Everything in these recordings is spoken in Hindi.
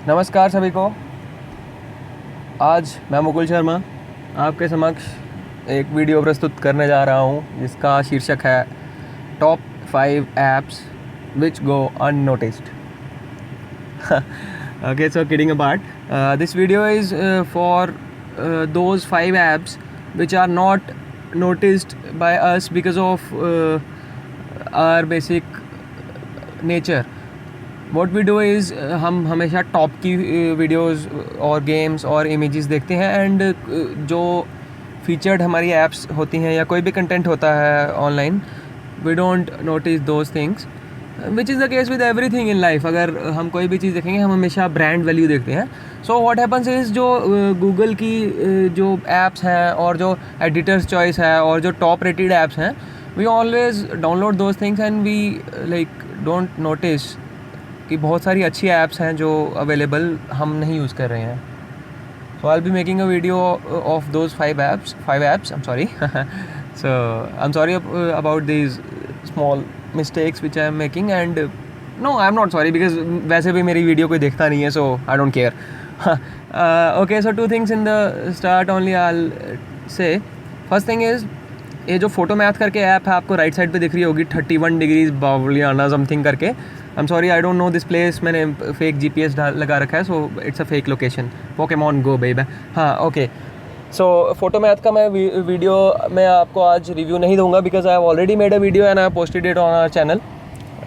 नमस्कार सभी को। आज मैं मुकुल शर्मा आपके समक्ष एक वीडियो प्रस्तुत करने जा रहा हूँ जिसका शीर्षक है top 5 apps which go unnoticed. Okay, so kidding apart, this video is for those 5 apps which are not noticed by us because of our basic nature. What we do is हम हमेशा टॉप की वीडियोस और गेम्स और इमेजेस देखते हैं एंड जो फीचर्ड हमारी ऐप्स होती हैं या कोई भी कंटेंट होता है online, we don't notice those things which is the case with everything in life. अगर हम कोई भी चीज़ देखेंगे हम हमेशा ब्रांड वैल्यू देखते हैं। सो व्हाट हैपन्स इज़ जो गूगल की जो ऐप्स हैं और जो एडिटर्स चॉइस है और जो टॉप रेटेड ऐप्स हैं, we always download those things and we like don't notice कि बहुत सारी अच्छी ऐप्स हैं जो अवेलेबल हम नहीं यूज़ कर रहे हैं। So I will be making a video of those 5 apps. I am sorry so I am sorry about these small mistakes which I am making and no, I am not sorry because वैसे भी मेरी वीडियो कोई देखता नहीं है, so I don't care. Okay, so 2 things in the start only I'll say. First thing is ये जो फोटो मैथ करके ऐप है आपको राइट साइड पे दिख रही होगी 31 डिग्रीज बावलियाना समथिंग करके। I am sorry, I don't know this place, मैंने फेक GPS लगा रखा है, so it's a fake location. Pokemon go baby. हाँ, ओके। सो फोटो मैथ का मैं वीडियो मैं आपको आज रिव्यू नहीं दूंगा because I have already made a video and I posted it on our channel.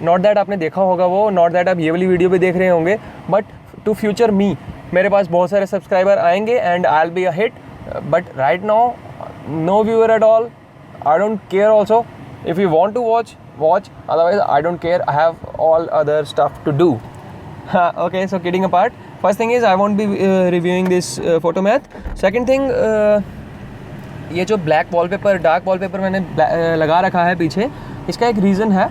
Not that आपने देखा होगा वो, नॉट दैट आप ये वाली वीडियो भी देख रहे होंगे, बट टू फ्यूचर मी मेरे पास बहुत सारे सब्सक्राइबर आएंगे and I will be a hit, but right now no viewer at all. I don't care also. If you want to watch, otherwise I don't care. I have all other stuff to do. Okay, so kidding apart, first thing is I won't be reviewing this photo math. Second thing, ये जो black wallpaper, dark wallpaper मैंने लगा रखा है पीछे, इसका एक reason है।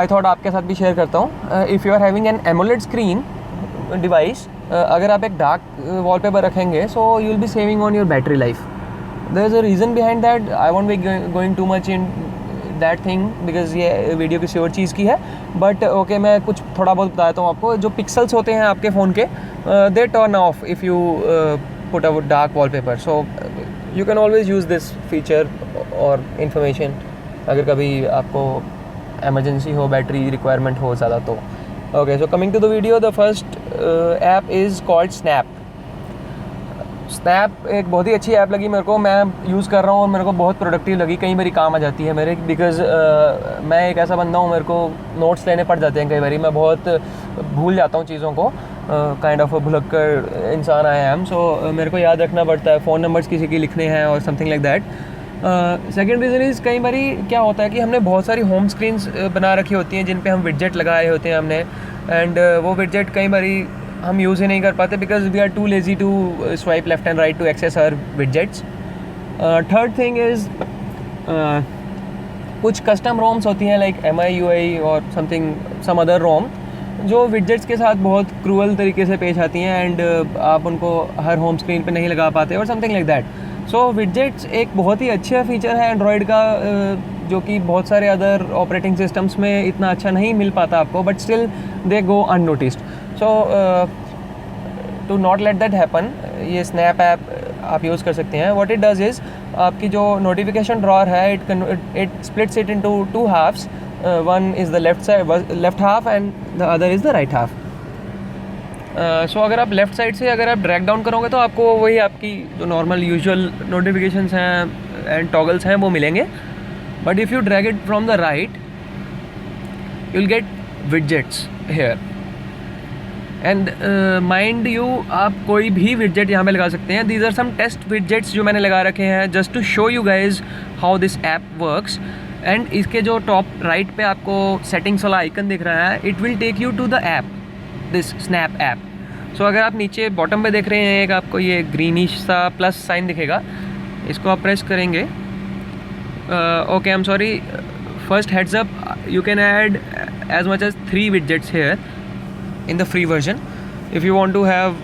I thought आपके साथ भी share करता हूँ। If you are having an AMOLED screen device, अगर आप एक dark wallpaper रखेंगे, so you will be saving on your battery life. There is a reason behind that. I won't be going too much in that thing because ये वीडियो किसी और चीज़ की है, बट ओके मैं कुछ थोड़ा बहुत बताता हूँ आपको। जो पिक्सल्स होते हैं आपके फ़ोन के, they turn off if you put a dark wallpaper, so you can always use this feature और इन्फॉर्मेशन अगर कभी आपको एमरजेंसी हो, बैटरी रिक्वायरमेंट हो ज़्यादा तो। Okay, so coming to the video, the first app is called Snap. Snap एक बहुत ही अच्छी ऐप लगी मेरे को, मैं यूज़ कर रहा हूँ और मेरे को बहुत प्रोडक्टिव लगी, कई बारी काम आ जाती है मेरे, बिकॉज़ मैं एक ऐसा बंदा हूँ, मेरे को नोट्स लेने पड़ जाते हैं कई बारी, मैं बहुत भूल जाता हूँ चीज़ों को, काइंड ऑफ भुलक्कड़ इंसान आई एम। सो मेरे को याद रखना पड़ता है, फ़ोन नंबर्स किसी की लिखने हैं और something like that. Second reason is कई बारी क्या होता है कि हमने बहुत सारी होम स्क्रीन्स बना रखी होती हैं जिन पे हम विडजेट लगाए होते हैं हमने, एंड वो विडजेट कई बारी हम यूज़ ही नहीं कर पाते because we are too lazy to swipe left and right to access our widgets. Third thing is कुछ कस्टम रोम्स होती हैं लाइक MIUI और समथिंग सम अदर रोम जो विडजेट्स के साथ बहुत क्रूअल तरीके से पेश आती हैं एंड आप उनको हर होम स्क्रीन पे नहीं लगा पाते और समथिंग लाइक दैट। सो विडजेट्स एक बहुत ही अच्छा फीचर है एंड्रॉयड का, जो कि बहुत सारे अदर ऑपरेटिंग सिस्टम्स में इतना अच्छा नहीं मिल पाता आपको, but still they go unnoticed. So to not let that happen, ये स्नैप ऐप आप यूज़ कर सकते हैं। व्हाट इट डज इज़, आपकी जो नोटिफिकेशन ड्रॉअर है it splits it into 2 halves. One is the left half and the other is the right half. सो अगर आप लेफ़्ट साइड से अगर आप ड्रैग डाउन करोगे तो आपको वही आपकी जो नॉर्मल यूजुअल नोटिफिकेशंस हैं एंड टॉगल्स हैं वो मिलेंगे, but if you drag it from the right you will get widgets here and mind you, आप कोई भी विडजेट यहाँ पे लगा सकते हैं। These are some test widgets जो मैंने लगा रखे हैं just to show you guys how this app works. And इसके जो टॉप राइट पे आपको सेटिंग्स वाला आइकन दिख रहा है, it will take you to the app, this snap app. So अगर आप नीचे बॉटम पे देख रहे हैं एक आपको ये ग्रीनिश सा प्लस साइन दिखेगा, इसको आप प्रेस करेंगे। Okay, I am sorry, first heads up, you can add as much as 3 widgets here in the free version. If you want to have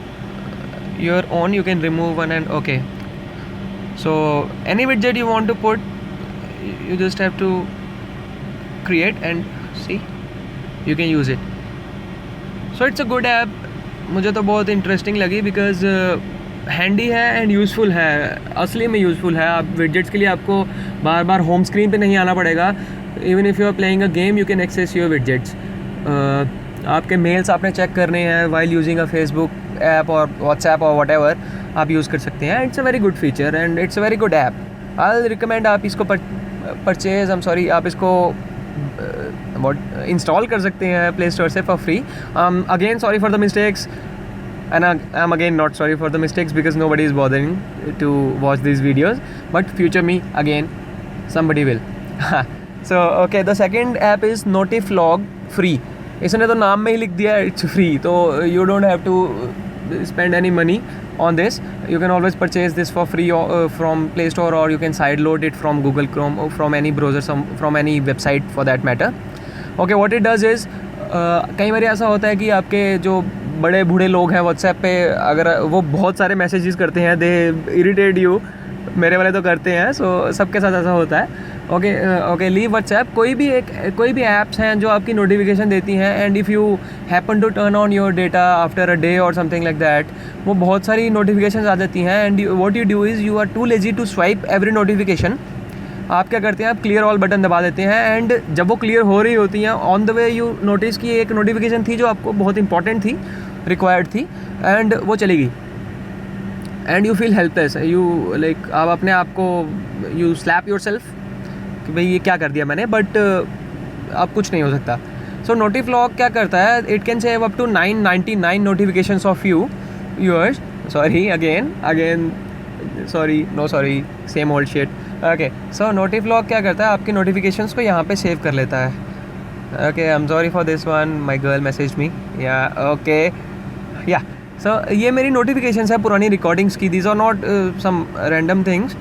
your own, you can remove one and okay. So any widget you want to put, you just have to create and see, you can use it. So it's a good app मुझे तो बहुत इंटरेस्टिंग लगी बिकॉज हैंडी है एंड यूज़फुल है, असली में यूज़फुल है। आप विडजेट्स के लिए आपको बार बार होम स्क्रीन पे नहीं आना पड़ेगा। Even if you are playing a game you can access your widgets. आपके मेल्स आपने चेक करने हैं while using a Facebook app और व्हाट्सएप और व्हाटएवर, आप यूज़ कर सकते हैं। It's a very good feature and it's a very good app. I recommend आप इसको परचेज आप इसको इंस्टॉल कर सकते हैं प्ले स्टोर से for free. Again sorry for the mistakes and I'm again not sorry for the mistakes because nobody is bothering to watch these videos, but future me again somebody will. So okay, the second app is Notiflog free. इसने तो नाम में ही लिख दिया it's free, तो you don't have to spend any money on this. You can always purchase this for free from Play Store, or you can sideload it from Google Chrome or from any browser, from any website for that matter. Okay, what it does is कई बार ऐसा होता है कि आपके जो बड़े बूढ़े लोग हैं व्हाट्सएप पे, अगर वो बहुत सारे मैसेजेस करते हैं, दे इरिटेट यू, मेरे वाले तो करते हैं, सो सबके साथ ऐसा होता है। Okay leave WhatsApp. कोई भी ऐप्स हैं जो आपकी नोटिफिकेशन देती हैं, and if you happen to turn on your data after a day और समथिंग लाइक दैट, वो बहुत सारी नोटिफिकेशन आ जाती हैं, and what you do is you are too lazy to swipe every notification. आप क्या करते हैं, आप क्लियर ऑल बटन दबा देते हैं, एंड जब वो क्लियर हो रही होती हैं on the way you notice कि एक नोटिफिकेशन थी जो आपको बहुत इंपॉर्टेंट थी, रिक्वायर्ड थी, एंड वो चली गई, and you feel helpless. You like आप अपने आप को यू स्लैप योर सेल्फ कि भाई ये क्या कर दिया मैंने, बट अब कुछ नहीं हो सकता। सो नोटिफ्लॉग क्या करता है, it can save up to 999 notifications of yours sorry again sorry same old shit. Okay, so Notiflog क्या करता है, आपकी नोटिफिकेशंस को यहाँ पे सेव कर लेता है। Okay, I am sorry for this one, my girl message me. या सो ये मेरी नोटिफिकेशंस है पुरानी रिकॉर्डिंग्स की, these are not some random things.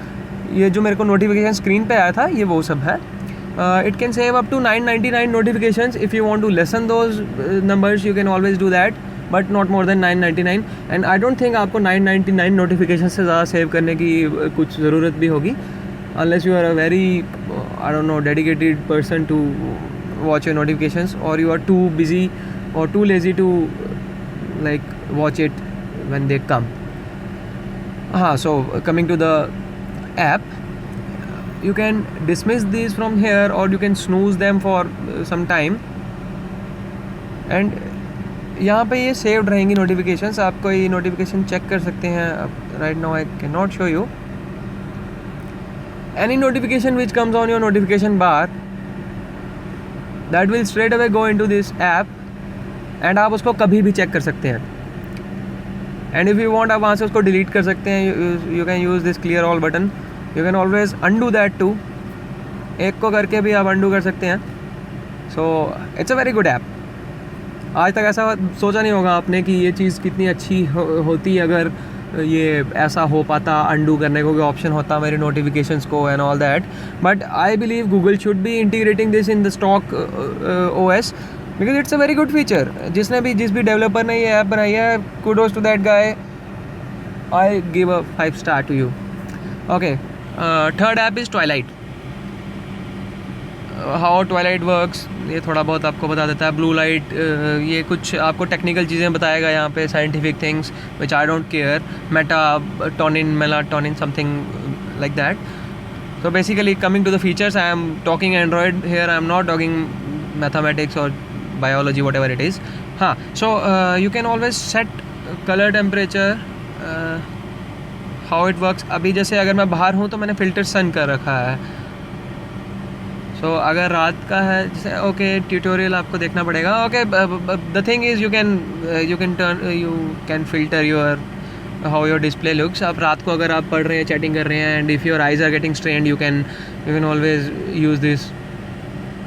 ये जो मेरे को नोटिफिकेशन स्क्रीन पे आया था ये वो सब है। It can save up to 999 notifications. If you want to lessen those numbers you can always do that, but not more than 999। And I don't think आपको 999 नोटिफिकेशन से ज़्यादा सेव करने की कुछ ज़रूरत भी होगी, unless you are a very I don't know dedicated person to watch your notifications, or you are too busy or too lazy to like watch it when they come. So coming to the app, you can dismiss these from here, or you can snooze them for some time, and यहाँ पे ये saved रहेंगी notifications। आप कोई notification check कर सकते हैं। right now I cannot show you any notification which comes on your notification bar, that will straight away go into this app, and आप उसको कभी भी चेक कर सकते हैं, and if you want आप वहाँ से उसको डिलीट कर सकते हैं। you can use this clear all button, you can always undo that too, एक को करके भी आप undo कर सकते हैं। so it's a very good app। आज तक ऐसा सोचा नहीं होगा आपने कि ये चीज़ कितनी अच्छी होती अगर ये ऐसा हो पाता, अंडू करने को ऑप्शन होता मेरे नोटिफिकेशंस को and all that. But I believe Google should be integrating this in the stock OS because it's a very good feature. जिस भी डेवलपर ने ये ऐप बनाई है, kudos to that guy, I give a 5 star to you. Okay, third app is Twilight. How Twilight works ये थोड़ा बहुत आपको बता देता है। ब्लू लाइट, ये कुछ आपको टेक्निकल चीज़ें बताएगा यहाँ पे, scientific things which I don't care, metatonin, melatonin, something like that. So basically coming to the features, I am talking Android here, I am not talking mathematics और biology, whatever it is. हाँ, so you can always set colour, temperature, how it works. अभी जैसे अगर मैं बाहर हूँ तो मैंने फ़िल्टर सन कर रखा है। सो अगर रात का है जैसे, ओके ट्यूटोरियल आपको देखना पड़ेगा। Okay, the thing is you can filter your how your display looks. आप रात को अगर आप पढ़ रहे हैं, चैटिंग कर रहे हैं, and if your eyes are getting strained you can always use this.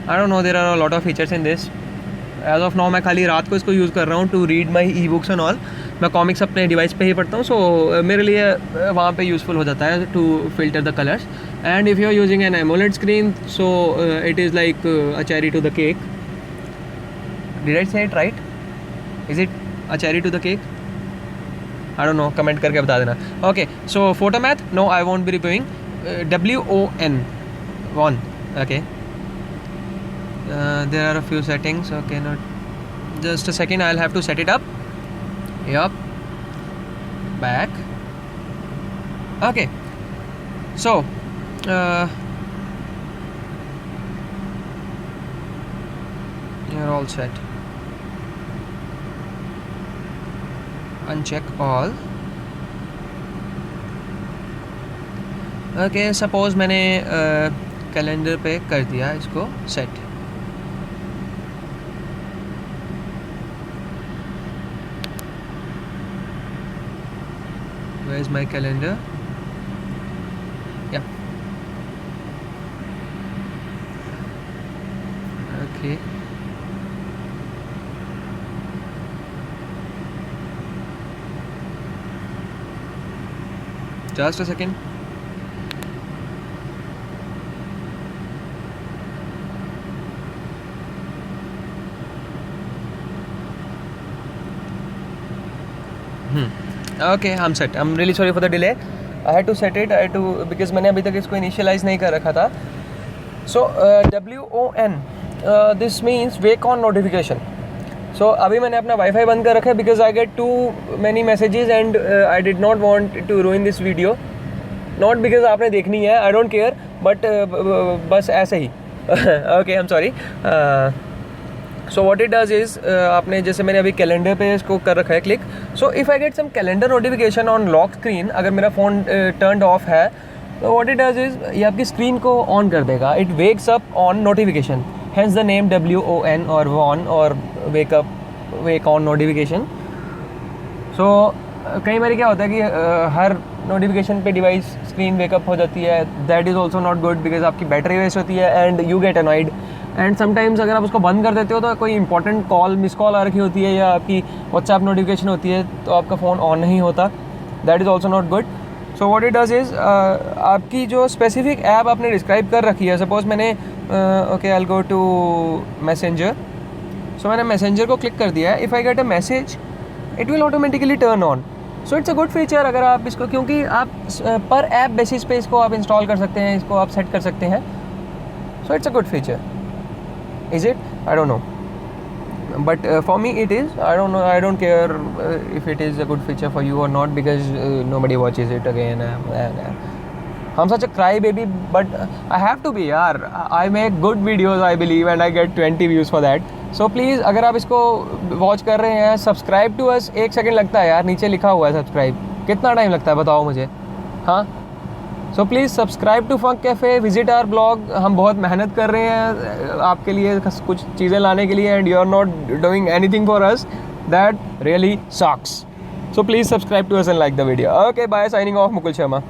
I don't know, there are a lot of features in this. As of now मैं खाली रात को इसको यूज़ कर रहा हूँ to read my e books and all. मैं कॉमिक्स अपने डिवाइस पे ही पढ़ता हूँ, सो मेरे लिए वहाँ पे यूज़फुल हो जाता है to filter the colours. And if you're using an AMOLED screen, so it is like a cherry to the cake. Did I say it right? Is it a cherry to the cake? I don't know, comment करके बता देना। Okay, so Photomath, no, I won't be reviewing. WON, okay. There are a few settings, okay, not just a second, I'll have to set it up. Yup. Back. Okay. So, you're all set. Uncheck all. Okay, suppose मैंने कैलेंडर पे कर दिया इसको set. Where is my calendar? Yeah. Okay. Just a second. Okay, I'm set. I'm really sorry for the delay. I had to set it. I had to because मैंने अभी तक इसको initialize नहीं कर रखा था. So WON, this means wake on notification. So अभी मैंने अपना वाईफाई बंद कर रखा है because I get too many messages and I did not want to ruin this video. Not because आपने देखनी है, I don't care, but बस ऐसे ही. Okay, I'm sorry. So what it does is आपने जैसे मैंने अभी कैलेंडर पे इसको कर रखा है click. So if I get some calendar notification on lock screen, अगर मेरा फ़ोन turned off है, तो what it does is ये आपकी स्क्रीन को ऑन कर देगा. It wakes up on notification. Hence the name WON or WON or wake on notification. So कई बार क्या होता है कि हर नोटिफिकेशन पे डिवाइस स्क्रीन वेकअप हो जाती है. That is also not good because आपकी बैटरी वेस्ट होती है and you get annoyed. And sometimes अगर आप उसको बंद कर देते हो तो कोई इंपॉर्टेंट कॉल मिस कॉल आ रखी होती है या आपकी व्हाट्सएप नोटिफिकेशन होती है तो आपका फ़ोन ऑन नहीं होता. That is also not good. So what it does is आपकी जो स्पेसिफिक ऐप आपने डिस्क्राइब कर रखी है. सपोज मैंने okay I will go to messenger. So मैंने मैसेंजर को क्लिक कर दिया है. If I get a message it will automatically turn on. So it's a good feature अगर आप इसको क्योंकि आप पर ऐप बेसिस पे इसको आप इंस्टॉल कर सकते हैं, इसको आप सेट कर सकते हैं. सो it's a good feature. Is it? I don't know. But for me it is. I don't know. I don't care if it is a good feature for you or not because nobody watches it again. I'm such a crybaby, but I have to be यार. I make good videos I believe and I get 20 views for that. So please अगर आप इसको watch कर रहे हैं subscribe to us. 1 सेकंड लगता है यार, नीचे लिखा हुआ है subscribe. कितना टाइम लगता है बताओ मुझे. हाँ. So please subscribe to Funk Cafe, visit our blog. हम बहुत मेहनत कर रहे हैं आपके लिए कुछ चीज़ें लाने के लिए and you are not doing anything for us. That really sucks. So please subscribe to us and like the video. Okay bye. Signing off Mukul Sharma.